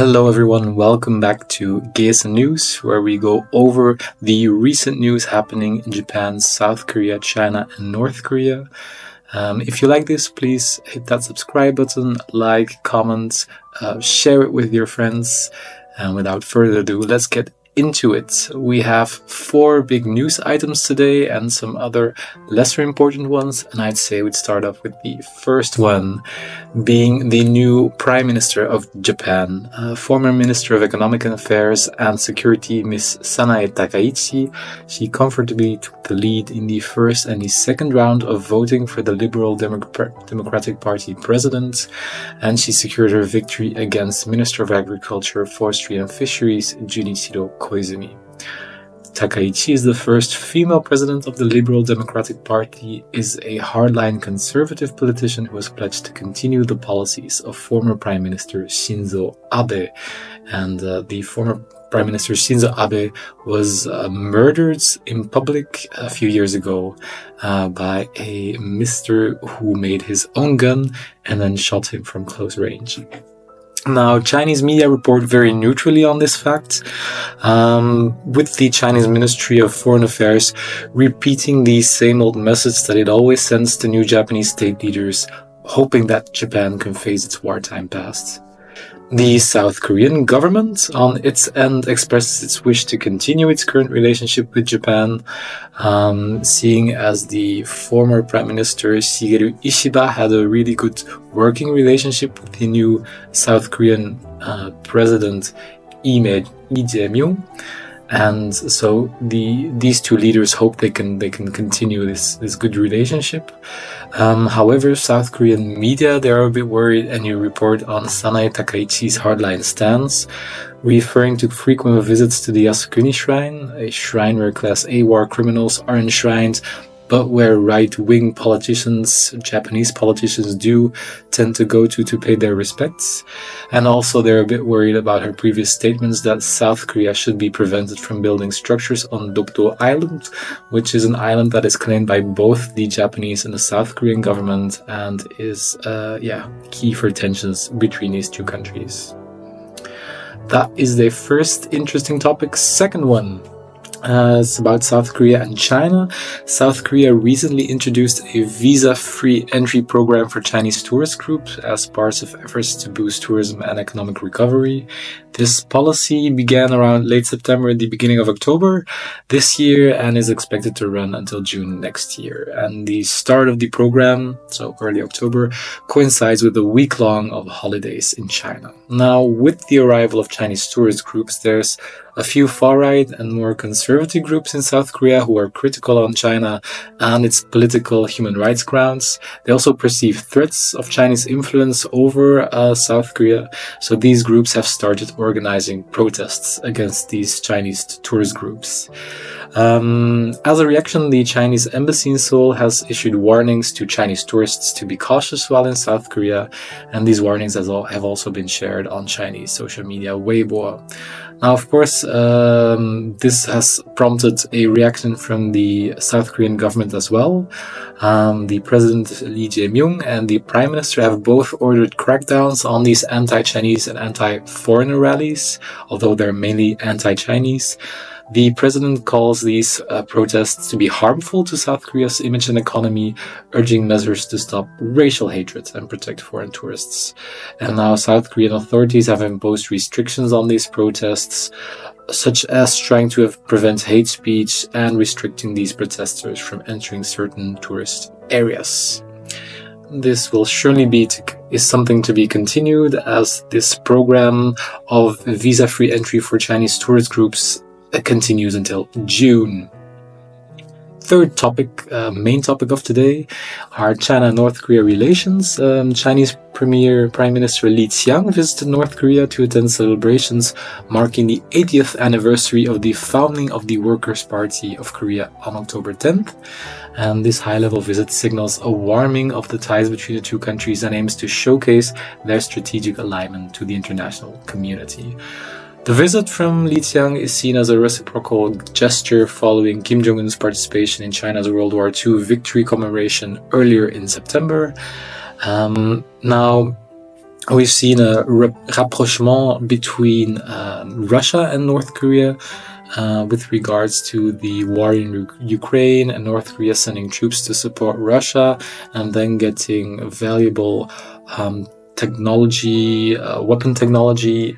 Hello everyone, welcome back to GSN News, where we go over the recent news happening in Japan, South Korea, China and North Korea. If you like this, please hit that subscribe button, like, comment, share it with your friends. And without further ado, let's get into it. We have 4 big news items today and some other lesser important ones, and I'd say we'd start off with the first one being the new Prime Minister of Japan, former Minister of Economic Affairs and Security, Ms. Sanae Takaichi. She comfortably took the lead in the first and the second round of voting for the Liberal Democratic Party president, and she secured her victory against Minister of Agriculture, Forestry and Fisheries, Junichiro Koizumi. Takaichi is the first female president of the Liberal Democratic Party, is a hardline conservative politician who has pledged to continue the policies of former Prime Minister Shinzo Abe. And the former Prime Minister Shinzo Abe was murdered in public a few years ago by a mister who made his own gun and then shot him from close range. Now, Chinese media report very neutrally on this fact, with the Chinese Ministry of Foreign Affairs repeating the same old message that it always sends to new Japanese state leaders, hoping that Japan can face its wartime past. The South Korean government, on its end, expresses its wish to continue its current relationship with Japan, seeing as the former Prime Minister Shigeru Ishiba had a really good working relationship with the new South Korean President Jae-myong. And so these two leaders hope they can continue this good relationship. However, South Korean media, they are a bit worried, and you report on Sanae Takaichi's hardline stance, referring to frequent visits to the Yasukuni Shrine, a shrine where Class A war criminals are enshrined, but where right-wing politicians, Japanese politicians, do tend to go to pay their respects. And also they're a bit worried about her previous statements that South Korea should be prevented from building structures on Dokdo Island, which is an island that is claimed by both the Japanese and the South Korean government and is key for tensions between these two countries. That is the first interesting topic. Second one. It's about South Korea and China. South Korea recently introduced a visa-free entry program for Chinese tourist groups as part of efforts to boost tourism and economic recovery. This policy began around late September, the beginning of October this year, and is expected to run until June next year. And the start of the program, so early October, coincides with a week-long of holidays in China. Now, with the arrival of Chinese tourist groups, there's a few far-right and more conservative groups in South Korea who are critical on China and its political human rights grounds. They also perceive threats of Chinese influence over South Korea, so these groups have started organizing protests against these Chinese tourist groups. As a reaction, the Chinese embassy in Seoul has issued warnings to Chinese tourists to be cautious while in South Korea, and these warnings have also been shared on Chinese social media Weibo. Now, of course, this has prompted a reaction from the South Korean government as well. The President Lee Jae-myong and the Prime Minister have both ordered crackdowns on these anti-Chinese and anti-foreigner rallies, although they're mainly anti-Chinese. The president calls these protests to be harmful to South Korea's image and economy, urging measures to stop racial hatred and protect foreign tourists. And now South Korean authorities have imposed restrictions on these protests, such as trying to prevent hate speech and restricting these protesters from entering certain tourist areas. This will surely is something to be continued, as this program of visa-free entry for Chinese tourist groups continues until June. Third topic, main topic of today, are China-North Korea relations. Chinese Prime Minister Li Qiang visited North Korea to attend celebrations marking the 80th anniversary of the founding of the Workers' Party of Korea on October 10th. And this high-level visit signals a warming of the ties between the two countries and aims to showcase their strategic alignment to the international community. The visit from Li Qiang is seen as a reciprocal gesture following Kim Jong-un's participation in China's World War II victory commemoration earlier in September. Now, we've seen a rapprochement between Russia and North Korea with regards to the war in Ukraine, and North Korea sending troops to support Russia and then getting valuable technology, weapon technology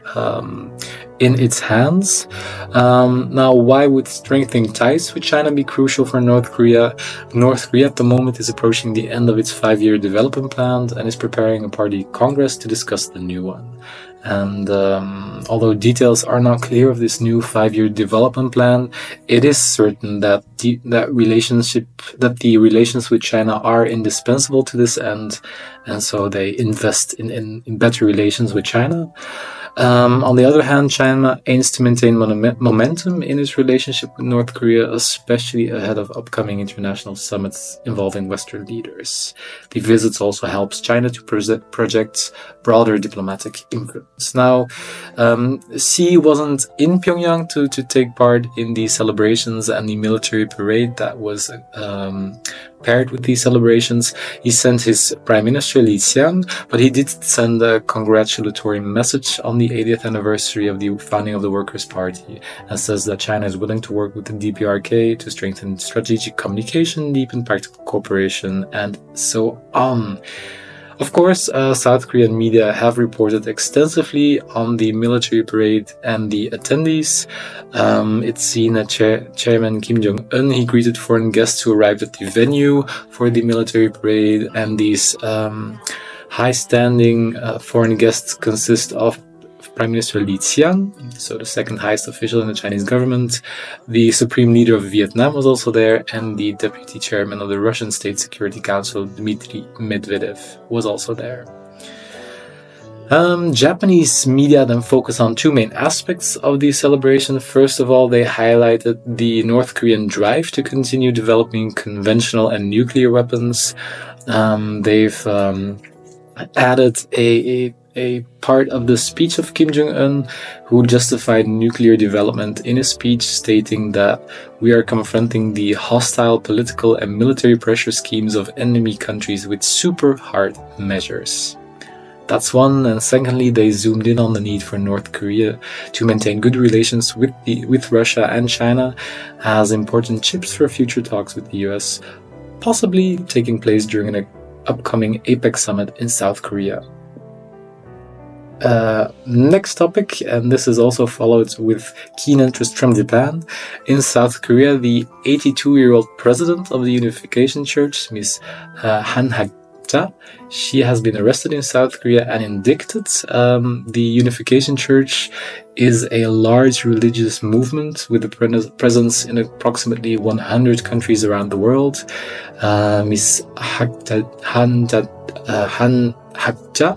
in its hands. Now, why would strengthening ties with China be crucial for North Korea? North Korea at the moment is approaching the end of its 5-year development plan and is preparing a party congress to discuss the new one. And although details are not clear of this new 5-year development plan, it is certain that the relations with China are indispensable to this end, and so they invest in better relations with China. On the other hand, China aims to maintain momentum in its relationship with North Korea, especially ahead of upcoming international summits involving Western leaders. The visits also helps China to project broader diplomatic influence. Now, Xi wasn't in Pyongyang to take part in the celebrations and the military parade that was paired with these celebrations. He sent his Prime Minister Li Qiang, but he did send a congratulatory message on the 80th anniversary of the founding of the Workers' Party, and says that China is willing to work with the DPRK to strengthen strategic communication, deepen practical cooperation, and so on. Of course, South Korean media have reported extensively on the military parade and the attendees. It's seen that Chairman Kim Jong-un, he greeted foreign guests who arrived at the venue for the military parade, and these high-standing foreign guests consist of Prime Minister Li Qiang, so the second highest official in the Chinese government. The supreme leader of Vietnam was also there, and the deputy chairman of the Russian State Security Council, Dmitry Medvedev, was also there. Japanese media then focus on two main aspects of the celebration. First of all, they highlighted the North Korean drive to continue developing conventional and nuclear weapons. They've added a part of the speech of Kim Jong-un, who justified nuclear development in a speech, stating that we are confronting the hostile political and military pressure schemes of enemy countries with super hard measures. That's one, and secondly, they zoomed in on the need for North Korea to maintain good relations with Russia and China as important chips for future talks with the US, possibly taking place during an upcoming APEC summit in South Korea. Next topic, and this is also followed with keen interest from Japan. In South Korea, the 82-year-old president of the Unification Church, Ms. Han Hak-ja, she has been arrested in South Korea and indicted. The Unification Church is a large religious movement with a presence in approximately 100 countries around the world. Ms. Han Hak-ja,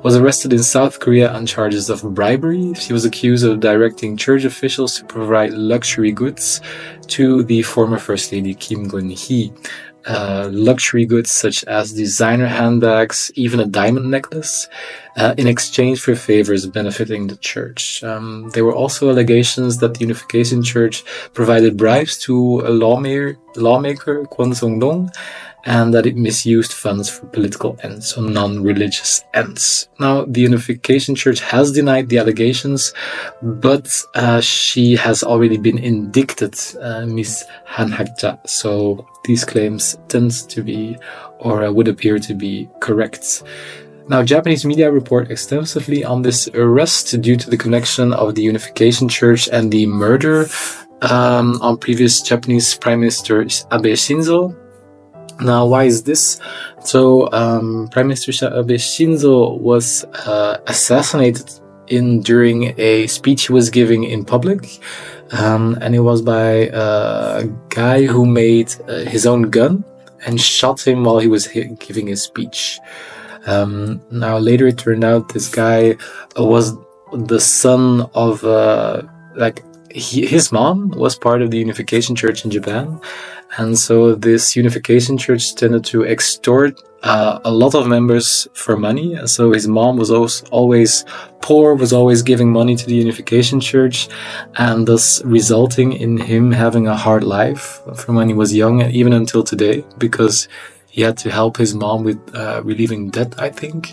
was arrested in South Korea on charges of bribery. She was accused of directing church officials to provide luxury goods to the former First Lady Kim Gun-hee. Luxury goods such as designer handbags, even a diamond necklace, in exchange for favors benefiting the church. There were also allegations that the Unification Church provided bribes to a lawmaker, Kwon Song-dong, and that it misused funds for political ends, or non-religious ends. Now, the Unification Church has denied the allegations, but she has already been indicted, Ms. Han Hak-ja, so these claims tend to be, or would appear to be, correct. Now, Japanese media report extensively on this arrest due to the connection of the Unification Church and the murder on previous Japanese Prime Minister Abe Shinzo. Now, why is this? So, Prime Minister Abe Shinzo was assassinated during a speech he was giving in public, and it was by a guy who made his own gun and shot him while he was giving his speech. Now, later it turned out this guy was the son of, his mom was part of the Unification Church in Japan. And so this Unification Church tended to extort a lot of members for money. And so his mom was always poor, was always giving money to the Unification Church, and thus resulting in him having a hard life from when he was young and even until today, because he had to help his mom with relieving debt, I think.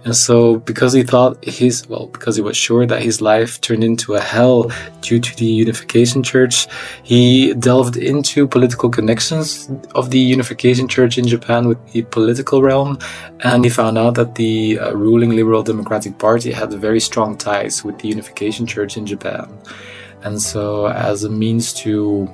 And so because he was sure that his life turned into a hell due to the Unification Church, he delved into political connections of the Unification Church in Japan with the political realm, and he found out that the ruling Liberal Democratic Party had very strong ties with the Unification Church in Japan. And so as a means to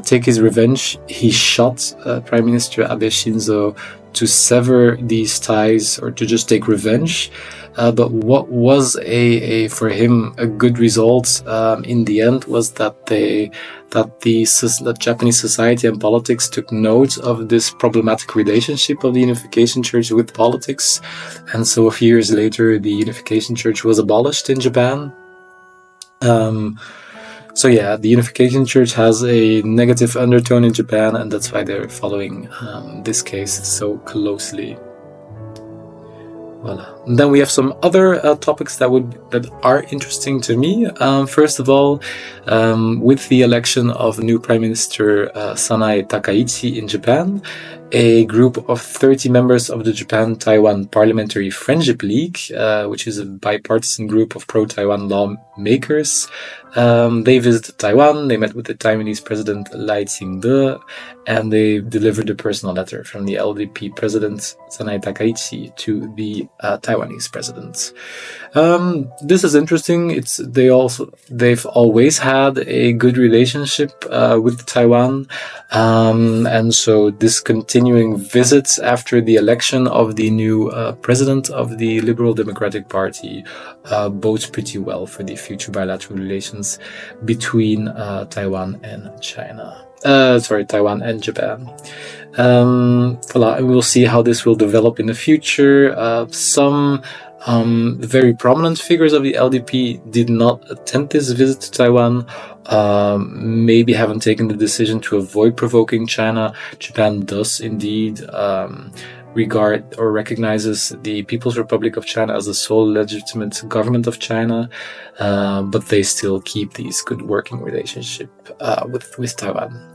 take his revenge, he shot Prime Minister Abe Shinzo to sever these ties, or to just take revenge. But what was for him a good result in the end was that Japanese society and politics took note of this problematic relationship of the Unification Church with politics. And so a few years later, the Unification Church was abolished in Japan. So yeah, the Unification Church has a negative undertone in Japan, and that's why they're following this case so closely. Voila. And then we have some other topics that are interesting to me. First of all, with the election of new Prime Minister Sanae Takaichi in Japan, a group of 30 members of the Japan-Taiwan Parliamentary Friendship League, which is a bipartisan group of pro-Taiwan lawmakers, they visited Taiwan. They met with the Taiwanese President Lai Ching-te, and they delivered a personal letter from the LDP President Sanae Takaichi to the Taiwanese President. This is interesting. They've always had a good relationship with Taiwan, and so this continuing visit after the election of the new president of the Liberal Democratic Party bodes pretty well for the future bilateral relations between Taiwan and Taiwan and Japan. Voila, and we'll see how this will develop in the future. Some very prominent figures of the LDP did not attend this visit to Taiwan, maybe haven't taken the decision to avoid provoking China. Japan does indeed regard or recognizes the People's Republic of China as the sole legitimate government of China, but they still keep these good working relationship with Taiwan.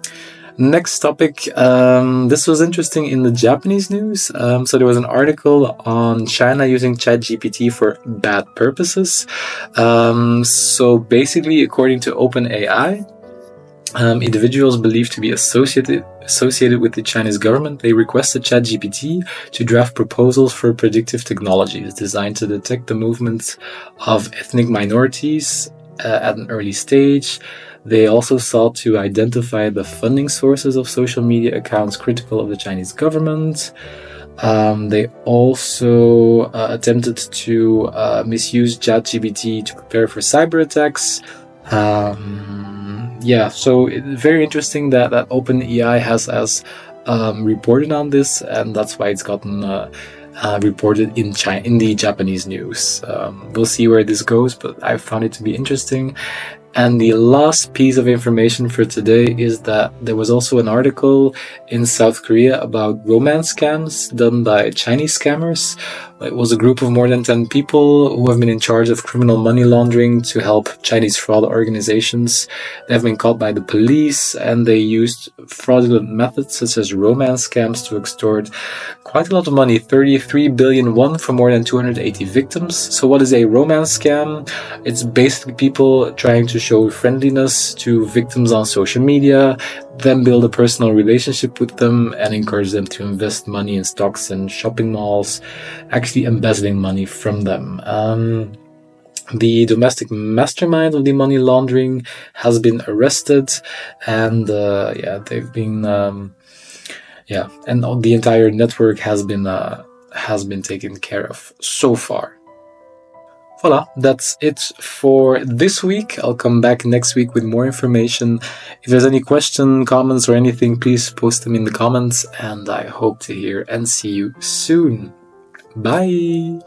Next topic, this was interesting in the Japanese news. So there was an article on China using ChatGPT for bad purposes. So basically, according to OpenAI, individuals believed to be associated with the Chinese government, they requested ChatGPT to draft proposals for predictive technologies designed to detect the movements of ethnic minorities at an early stage. They also sought to identify the funding sources of social media accounts critical of the Chinese government. They also attempted to misuse ChatGPT to prepare for cyber attacks. So very interesting that OpenAI has reported on this, and that's why it's gotten reported in the Japanese news. We'll see where this goes, but I found it to be interesting. And the last piece of information for today is that there was also an article in South Korea about romance scams done by Chinese scammers. It was a group of more than 10 people who have been in charge of criminal money laundering to help Chinese fraud organizations. They have been caught by the police, and they used fraudulent methods such as romance scams to extort quite a lot of money, 33 billion won, from more than 280 victims. So what is a romance scam? It's basically people trying to show friendliness to victims on social media, then build a personal relationship with them and encourage them to invest money in stocks and shopping malls, actually embezzling money from them. The domestic mastermind of the money laundering has been arrested, and they've been and the entire network has been taken care of so far. Voila, that's it for this week. I'll come back next week with more information. If there's any question, comments, or anything, please post them in the comments, and I hope to hear and see you soon. Bye!